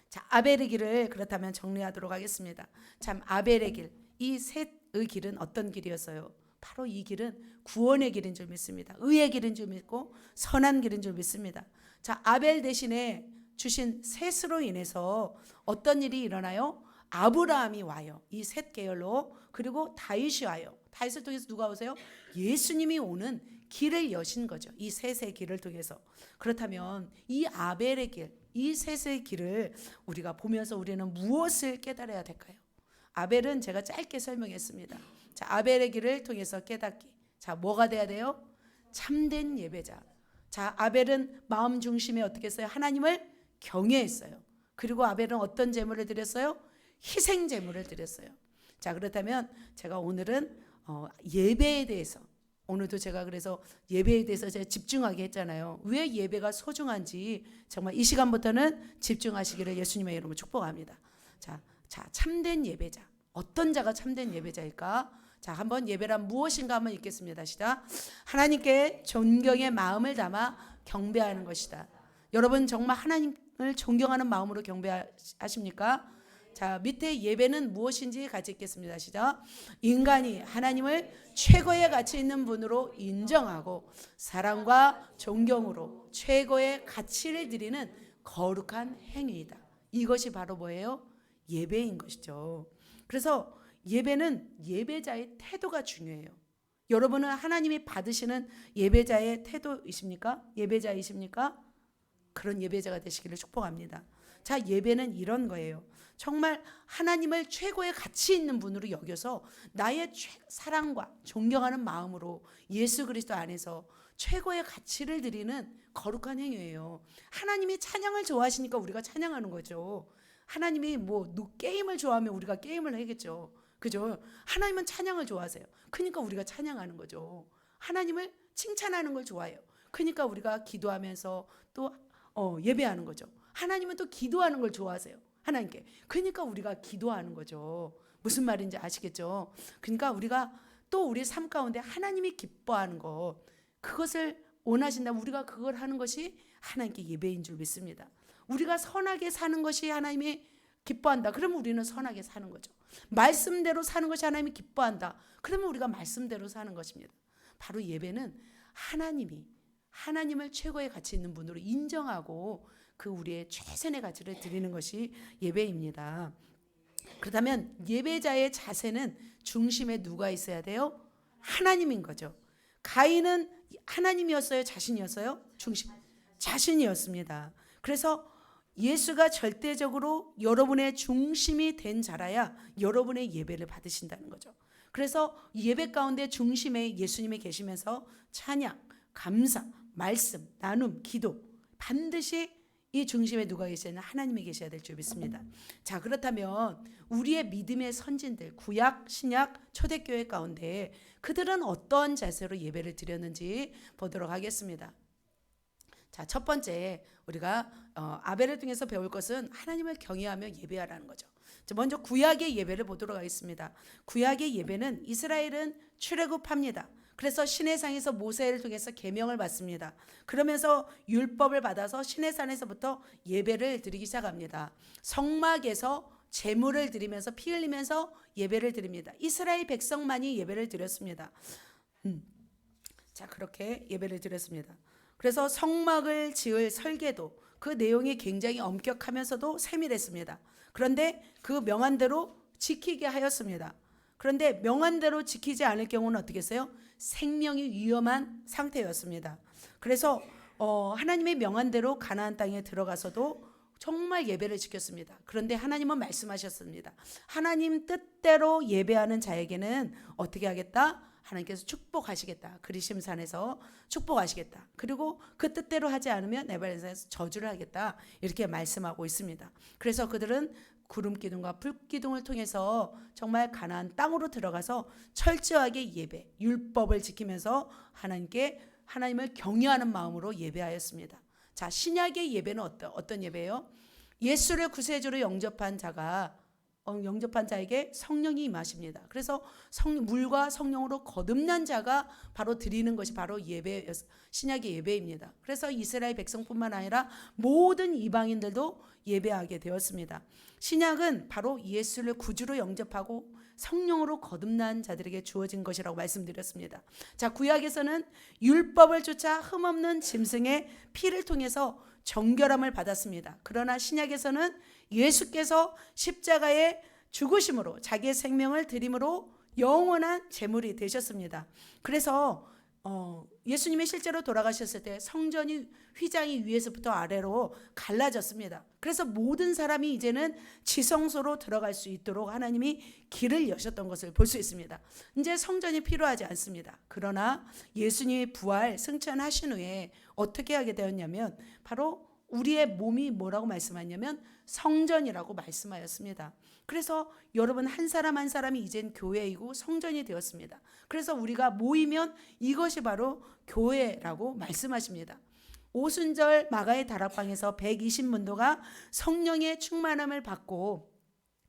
자, 아벨의 길을 그렇다면 정리하도록 하겠습니다. 참, 아벨의 길, 이 셋의 길은 어떤 길이었어요? 바로 이 길은 구원의 길인 줄 믿습니다. 의의 길인 줄 믿고 선한 길인 줄 믿습니다. 자, 아벨 대신에 주신 셋으로 인해서 어떤 일이 일어나요? 아브라함이 와요. 이 셋 계열로. 그리고 다윗이 와요. 다윗을 통해서 누가 오세요? 예수님이 오는 길을 여신 거죠. 이 셋의 길을 통해서. 그렇다면 이 아벨의 길, 이 셋의 길을 우리가 보면서 우리는 무엇을 깨달아야 될까요? 아벨은 제가 짧게 설명했습니다. 자, 아벨의 길을 통해서 깨닫기. 자, 뭐가 돼야 돼요? 참된 예배자. 자, 아벨은 마음 중심에 어떻게 했어요? 하나님을 경외했어요. 그리고 아벨은 어떤 제물을 드렸어요? 희생 제물을 드렸어요. 자, 그렇다면 제가 오늘은 예배에 대해서, 오늘도 제가 그래서 예배에 대해서 제가 집중하게 했잖아요. 왜 예배가 소중한지 정말 이 시간부터는 집중하시기를 예수님의 이름으로 축복합니다. 자, 참된 예배자. 어떤 자가 참된 예배자일까? 자, 한번 예배란 무엇인가 한번 읽겠습니다. 시작. 하나님께 존경의 마음을 담아 경배하는 것이다. 여러분 정말 하나님을 존경하는 마음으로 경배하십니까? 자, 밑에 예배는 무엇인지 같이 읽겠습니다. 시작. 인간이 하나님을 최고의 가치 있는 분으로 인정하고 사랑과 존경으로 최고의 가치를 드리는 거룩한 행위이다. 이것이 바로 뭐예요? 예배인 것이죠. 그래서 예배는 예배자의 태도가 중요해요. 여러분은 하나님이 받으시는 예배자의 태도이십니까? 예배자이십니까? 그런 예배자가 되시기를 축복합니다. 자, 예배는 이런 거예요. 정말 하나님을 최고의 가치 있는 분으로 여겨서 나의 사랑과 존경하는 마음으로 예수 그리스도 안에서 최고의 가치를 드리는 거룩한 행위예요. 하나님이 찬양을 좋아하시니까 우리가 찬양하는 거죠. 하나님이 게임을 좋아하면 우리가 게임을 하겠죠. 그죠? 하나님은 찬양을 좋아하세요. 그러니까 우리가 찬양하는 거죠. 하나님을 칭찬하는 걸 좋아해요. 그러니까 우리가 기도하면서 또 예배하는 거죠. 하나님은 또 기도하는 걸 좋아하세요. 하나님께. 그러니까 우리가 기도하는 거죠. 무슨 말인지 아시겠죠? 그러니까 우리가 또 우리 삶 가운데 하나님이 기뻐하는 것, 그것을 원하신다면 우리가 그걸 하는 것이 하나님께 예배인 줄 믿습니다. 우리가 선하게 사는 것이 하나님이 기뻐한다. 그러면 우리는 선하게 사는 거죠. 말씀대로 사는 것이 하나님이 기뻐한다. 그러면 우리가 말씀대로 사는 것입니다. 바로 예배는 하나님을 최고의 가치 있는 분으로 인정하고 그 우리의 최선의 가치를 드리는 것이 예배입니다. 그렇다면 예배자의 자세는 중심에 누가 있어야 돼요? 하나님인 거죠. 가인은 하나님이었어요? 자신이었어요? 자신이었습니다. 그래서 예수가 절대적으로 여러분의 중심이 된 자라야 여러분의 예배를 받으신다는 거죠. 그래서 예배 가운데 중심에 예수님이 계시면서 찬양, 감사, 말씀, 나눔, 기도 반드시 이 중심에 누가 계셔야 되나? 하나님이 계셔야 될 줄 믿습니다. 자, 그렇다면 우리의 믿음의 선진들 구약, 신약, 초대교회 가운데 그들은 어떤 자세로 예배를 드렸는지 보도록 하겠습니다. 자, 첫 번째 우리가 아벨을 통해서 배울 것은 하나님을 경외하며 예배하라는 거죠. 먼저 구약의 예배를 보도록 하겠습니다. 구약의 예배는 이스라엘은 출애굽합니다. 그래서 시내상에서 모세를 통해서 계명을 받습니다. 그러면서 율법을 받아서 시내산에서부터 예배를 드리기 시작합니다. 성막에서 제물을 드리면서 피 흘리면서 예배를 드립니다. 이스라엘 백성만이 예배를 드렸습니다. 자, 그렇게 예배를 드렸습니다. 그래서 성막을 지을 설계도 그 내용이 굉장히 엄격하면서도 세밀했습니다. 그런데 그 명한대로 지키게 하였습니다. 그런데 명한대로 지키지 않을 경우는 어떻게 했어요? 생명이 위험한 상태였습니다. 그래서 하나님의 명한대로 가나안 땅에 들어가서도 정말 예배를 지켰습니다. 그런데 하나님은 말씀하셨습니다. 하나님 뜻대로 예배하는 자에게는 어떻게 하겠다? 하나님께서 축복하시겠다. 그리심산에서 축복하시겠다. 그리고 그 뜻대로 하지 않으면 네발산에서 저주를 하겠다. 이렇게 말씀하고 있습니다. 그래서 그들은 구름 기둥과 불 기둥을 통해서 정말 가나안 땅으로 들어가서 철저하게 예배, 율법을 지키면서 하나님을 경외하는 마음으로 예배하였습니다. 자, 신약의 예배는 어떤 예배예요? 예수를 구세주로 영접한 자에게 성령이 임하십니다. 그래서 물과 성령으로 거듭난 자가 바로 드리는 것이 바로 신약의 예배입니다. 그래서 이스라엘 백성뿐만 아니라 모든 이방인들도 예배하게 되었습니다. 신약은 바로 예수를 구주로 영접하고 성령으로 거듭난 자들에게 주어진 것이라고 말씀드렸습니다. 자, 구약에서는 율법을 쫓아 흠없는 짐승의 피를 통해서 정결함을 받았습니다. 그러나 신약에서는 예수께서 십자가의 죽으심으로 자기의 생명을 드림으로 영원한 제물이 되셨습니다. 그래서 예수님이 실제로 돌아가셨을 때 성전이 휘장이 위에서부터 아래로 갈라졌습니다. 그래서 모든 사람이 이제는 지성소로 들어갈 수 있도록 하나님이 길을 여셨던 것을 볼 수 있습니다. 이제 성전이 필요하지 않습니다. 그러나 예수님이 부활 승천하신 후에 어떻게 하게 되었냐면 바로 우리의 몸이 뭐라고 말씀하냐면 성전이라고 말씀하였습니다. 그래서 여러분 한 사람 한 사람이 이젠 교회이고 성전이 되었습니다. 그래서 우리가 모이면 이것이 바로 교회라고 말씀하십니다. 오순절 마가의 다락방에서 120문도가 성령의 충만함을 받고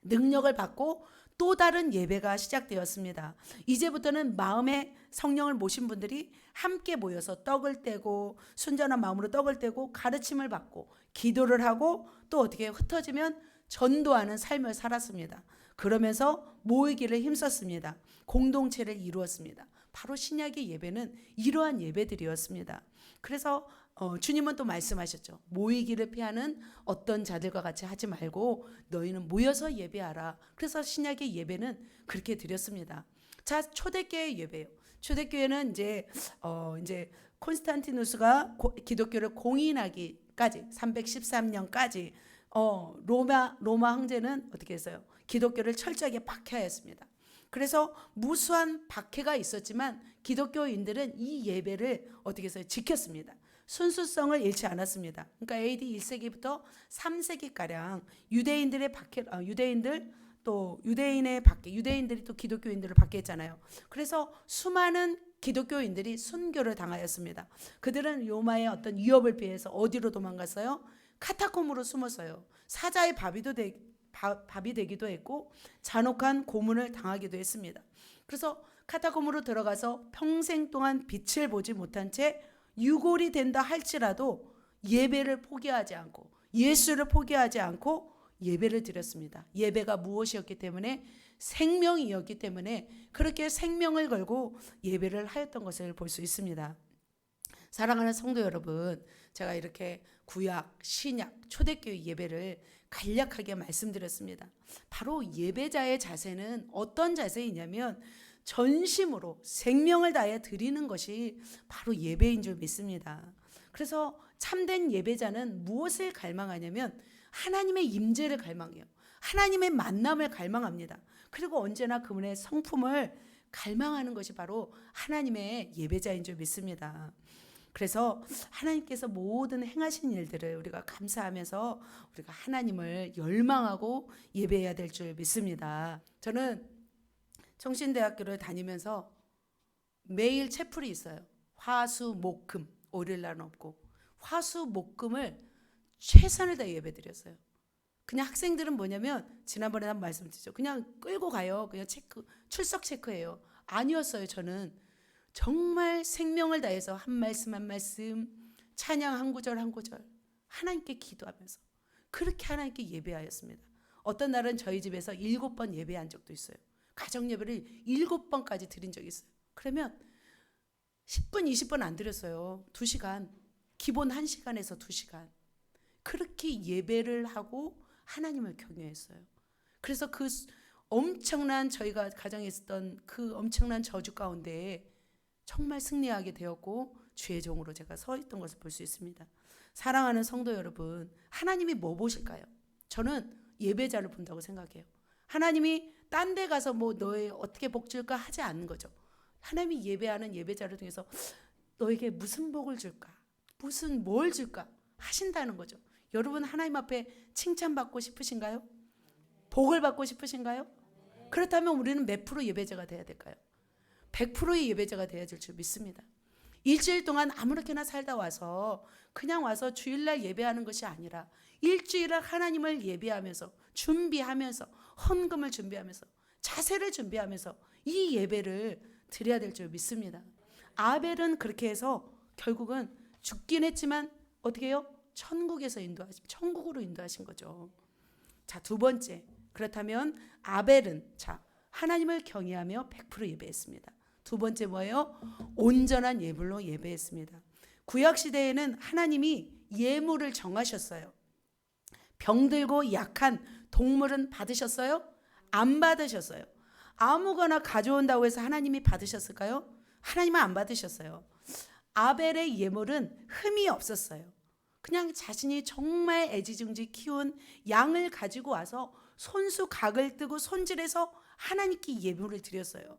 능력을 받고 또 다른 예배가 시작되었습니다. 이제부터는 마음에 성령을 모신 분들이 함께 모여서 떡을 떼고 순전한 마음으로 떡을 떼고 가르침을 받고 기도를 하고 또 어떻게 흩어지면 전도하는 삶을 살았습니다. 그러면서 모이기를 힘썼습니다. 공동체를 이루었습니다. 바로 신약의 예배는 이러한 예배들이었습니다. 그래서 주님은 또 말씀하셨죠. 모이기를 피하는 어떤 자들과 같이 하지 말고 너희는 모여서 예배하라. 그래서 신약의 예배는 그렇게 드렸습니다. 자, 초대교회 예배요. 초대교회는 이제 콘스탄티누스가 기독교를 공인하기까지 313년까지 로마 황제는 어떻게 했어요? 기독교를 철저하게 박해하였습니다. 그래서 무수한 박해가 있었지만 기독교인들은 이 예배를 어떻게 해서 지켰습니다. 순수성을 잃지 않았습니다. 그러니까 AD 1세기부터 3세기가량 유대인들의 박해, 유대인들이 또 기독교인들을 박해했잖아요. 그래서 수많은 기독교인들이 순교를 당하였습니다. 그들은 로마의 어떤 위협을 피해서 어디로 도망갔어요? 카타콤으로 숨었어요. 사자의 밥이 되기도 했고 잔혹한 고문을 당하기도 했습니다. 그래서 카타콤으로 들어가서 평생 동안 빛을 보지 못한 채 유골이 된다 할지라도 예배를 포기하지 않고 예수를 포기하지 않고 예배를 드렸습니다. 예배가 무엇이었기 때문에 생명이었기 때문에 그렇게 생명을 걸고 예배를 하였던 것을 볼 수 있습니다. 사랑하는 성도 여러분, 제가 이렇게 구약, 신약, 초대교회 예배를 간략하게 말씀드렸습니다. 바로 예배자의 자세는 어떤 자세이냐면 전심으로 생명을 다해 드리는 것이 바로 예배인 줄 믿습니다. 그래서 참된 예배자는 무엇을 갈망하냐면 하나님의 임재를 갈망해요. 하나님의 만남을 갈망합니다. 그리고 언제나 그분의 성품을 갈망하는 것이 바로 하나님의 예배자인 줄 믿습니다. 그래서 하나님께서 모든 행하신 일들을 우리가 감사하면서 우리가 하나님을 열망하고 예배해야 될 줄 믿습니다. 저는 청신대학교를 다니면서 매일 채플이 있어요. 화, 수, 목, 금. 월요일 날은 없고 화, 수, 목, 금을 최선을 다해 예배드렸어요. 그냥 학생들은 뭐냐면 지난번에 한번 말씀드렸죠. 그냥 끌고 가요. 그냥 출석 체크해요. 아니었어요. 저는 정말 생명을 다해서 한 말씀 한 말씀, 찬양 한 구절 한 구절 하나님께 기도하면서 그렇게 하나님께 예배하였습니다. 어떤 날은 저희 집에서 7번 예배한 적도 있어요. 가정 예배를 7번까지 드린 적이 있어요. 그러면 10분, 20분 안 드렸어요. 2시간. 기본 1시간에서 2시간. 그렇게 예배를 하고 하나님을 경외했어요. 그래서 그 엄청난 저희가 가정에 있었던 그 엄청난 저주 가운데 정말 승리하게 되었고 주의 종으로 제가 서 있던 것을 볼 수 있습니다. 사랑하는 성도 여러분, 하나님이 뭐 보실까요? 저는 예배자를 본다고 생각해요. 하나님이 딴 데 가서 뭐 너의 어떻게 복 줄까 하지 않는 거죠. 하나님이 예배하는 예배자를 통해서 너에게 무슨 복을 줄까? 무슨 뭘 줄까? 하신다는 거죠. 여러분 하나님 앞에 칭찬받고 싶으신가요? 복을 받고 싶으신가요? 그렇다면 우리는 몇 프로 예배자가 돼야 될까요? 100%의 예배자가 돼야 될 줄 믿습니다. 일주일 동안 아무렇게나 살다 와서 그냥 와서 주일날 예배하는 것이 아니라 일주일을 하나님을 예배하면서 준비하면서 헌금을 준비하면서 자세를 준비하면서 이 예배를 드려야 될 줄 믿습니다. 아벨은 그렇게 해서 결국은 죽긴 했지만 어떻게 해요? 천국으로 인도하신 거죠. 자, 두 번째. 그렇다면 아벨은 하나님을 경외하며 100% 예배했습니다. 두 번째 뭐예요? 온전한 예물로 예배했습니다. 구약 시대에는 하나님이 예물을 정하셨어요. 병들고 약한 동물은 받으셨어요? 안 받으셨어요. 아무거나 가져온다고 해서 하나님이 받으셨을까요? 하나님은 안 받으셨어요. 아벨의 예물은 흠이 없었어요. 그냥 자신이 정말 애지중지 키운 양을 가지고 와서 손수 각을 뜨고 손질해서 하나님께 예물을 드렸어요.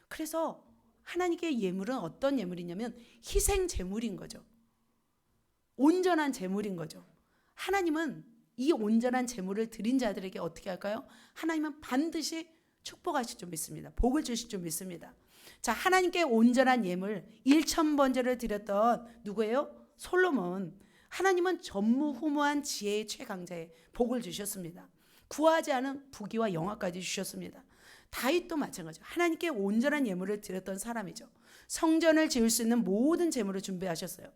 그래서 하나님께 예물은 어떤 예물이냐면 희생 제물인 거죠. 온전한 제물인 거죠. 하나님은 이 온전한 제물을 드린 자들에게 어떻게 할까요? 하나님은 반드시 축복하실 줄 믿습니다. 복을 주실 줄 믿습니다. 자, 하나님께 온전한 예물 1,000번제를 드렸던 누구예요? 솔로몬. 하나님은 전무후무한 지혜의 최강자에 복을 주셨습니다. 구하지 않은 부귀와 영화까지 주셨습니다. 다윗도 마찬가지죠. 하나님께 온전한 예물을 드렸던 사람이죠. 성전을 지을 수 있는 모든 제물을 준비하셨어요.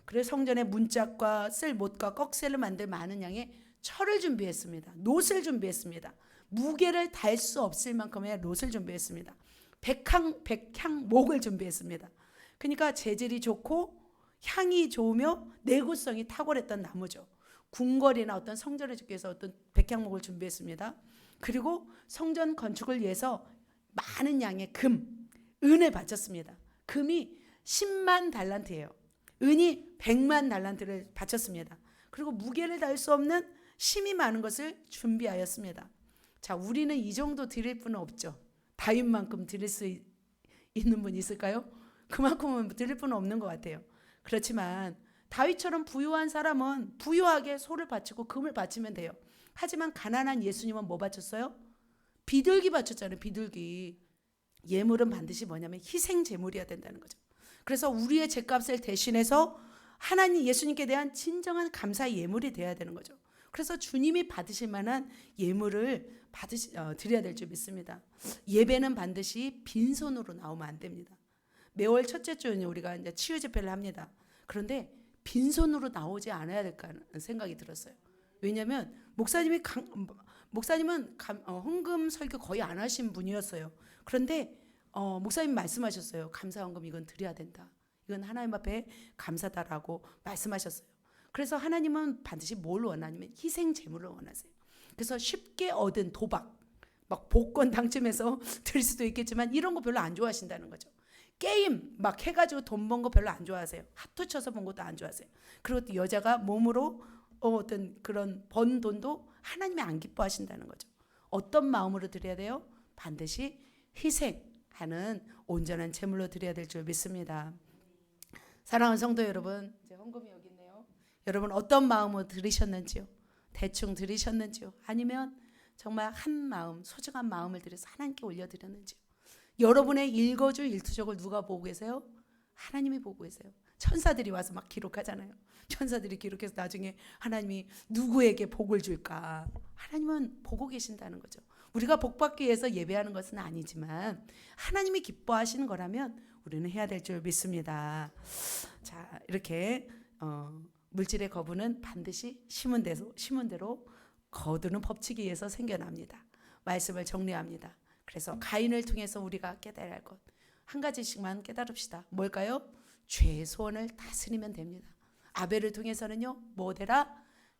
그래서 성전에 문짝과 쓸 못과 꺽쇠를 만들 많은 양의 철을 준비했습니다. 놋을 준비했습니다. 무게를 달 수 없을 만큼의 놋을 준비했습니다. 백향목을 준비했습니다. 그러니까 재질이 좋고 향이 좋으며 내구성이 탁월했던 나무죠. 궁궐이나 어떤 성전을 짓기 위해서 어떤 백향목을 준비했습니다. 그리고 성전 건축을 위해서 많은 양의 금, 은을 바쳤습니다. 금이 10만 달란트예요. 은이 100만 달란트를 바쳤습니다. 그리고 무게를 달 수 없는 힘이 많은 것을 준비하였습니다. 자, 우리는 이 정도 드릴 분은 없죠. 다윗만큼 드릴 수 있는 분 있을까요? 그만큼은 드릴 분은 없는 것 같아요. 그렇지만 다윗처럼 부유한 사람은 부유하게 소를 바치고 금을 바치면 돼요. 하지만 가난한 예수님은 뭐 바쳤어요? 비둘기 바쳤잖아요. 비둘기. 예물은 반드시 뭐냐면 희생 제물이어야 된다는 거죠. 그래서 우리의 죗값을 대신해서 하나님 예수님께 대한 진정한 감사의 예물이 돼야 되는 거죠. 그래서 주님이 받으실 만한 예물을 드려야 될 줄 믿습니다. 예배는 반드시 빈손으로 나오면 안 됩니다. 매월 첫째 주는 우리가 이제 치유 집회를 합니다. 그런데 빈손으로 나오지 않아야 될까 하는 생각이 들었어요. 왜냐하면 목사님은 헌금 설교 거의 안 하신 분이었어요. 그런데 목사님 말씀하셨어요. 감사 헌금 이건 드려야 된다. 이건 하나님 앞에 감사다라고 말씀하셨어요. 그래서 하나님은 반드시 뭘 원하냐면 희생 제물을 원하세요. 그래서 쉽게 얻은 도박, 막 복권 당첨해서 드릴 수도 있겠지만 이런 거 별로 안 좋아하신다는 거죠. 게임 막 해가지고 돈 번 거 별로 안 좋아하세요. 하트 쳐서 번 것도 안 좋아하세요. 그리고 또 여자가 몸으로 어떤 그런 번 돈도 하나님이 안 기뻐하신다는 거죠. 어떤 마음으로 드려야 돼요? 반드시 희생하는 온전한 제물로 드려야 될 줄 믿습니다. 사랑하는 성도 여러분, 이제 헌금이 여기 있네요. 여러분 어떤 마음으로 드리셨는지요? 대충 드리셨는지요? 아니면 정말 한 마음, 소중한 마음을 들여서 하나님께 올려드렸는지요? 여러분의 일거주일투족을 누가 보고 계세요? 하나님이 보고 계세요. 천사들이 와서 막 기록하잖아요. 천사들이 기록해서 나중에 하나님이 누구에게 복을 줄까? 하나님은 보고 계신다는 거죠. 우리가 복 받기 위해서 예배하는 것은 아니지만 하나님이 기뻐하시는 거라면 우리는 해야 될 줄 믿습니다. 자, 이렇게 물질의 거부는 반드시 심은 대로 거두는 법칙에 의해서 생겨납니다. 말씀을 정리합니다. 그래서 가인을 통해서 우리가 깨달아야 할 것 한 가지씩만 깨달읍시다. 뭘까요? 죄의 소원을 다스리면 됩니다. 아벨을 통해서는요, 뭐 되라?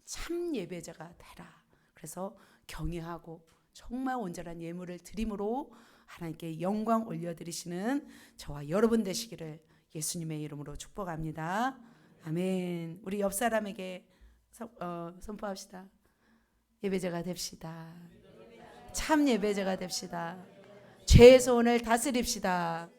참 예배자가 되라. 그래서 경외하고 정말 온전한 예물을 드림으로 하나님께 영광 올려드리시는 저와 여러분 되시기를 예수님의 이름으로 축복합니다. 아멘. 우리 옆 사람에게 선포합시다. 예배자가 됩시다. 참 예배자가 됩시다. 죄의 소원을 다스립시다.